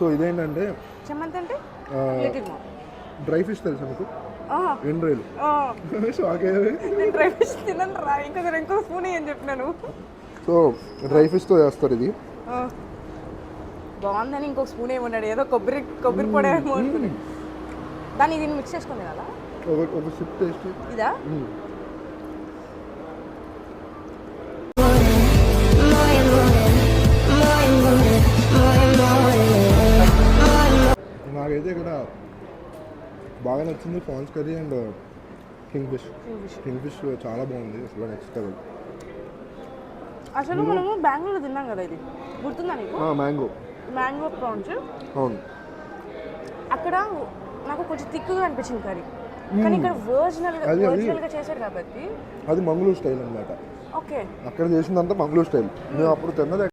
So ఇదేంటంటే చెమంతి అంటే dry fish తెలుసా మీకు? ఎండ్రేలు. షాక్ డ్రై ఫిష్ తినను రా, ఇంకో స్పూన్ అని చెప్పినాను. సో డ్రై ఫిష్తో చేస్తారు ఇది. బాగుందని ఇంకొక స్పూన్ ఏమన్నాడు, ఏదో కొబ్బరి పొడి ఏమో అనుకుని. దాన్ని దీన్ని మిక్స్ చేసుకుని కదా ఒక సిప్ టేస్ట్. ఇదా? నాకైతే ఇక్కడ బాగా నచ్చింది prawns curry and king fish చాలా బాగుంది అసలు, నెక్స్ట్ లెవెల్. అసలు మనము బెంగళూరులో తిన్నాం కదా, ఇది గుర్తుందా నీకు? Mango prawns. అవును. అక్కడ నాకు కొంచెం తిక్కుగా అనిపించింది కర్రీ, కానీ ఇక్కడ ఒరిజినల్గా చేశారు కాబట్టి అది మంగళూరు స్టైల్ అనమాట. ఓకే, అక్కడ చేసిందంతా మంగళూరు స్టైల్. మేము అప్పుడు తిన్నది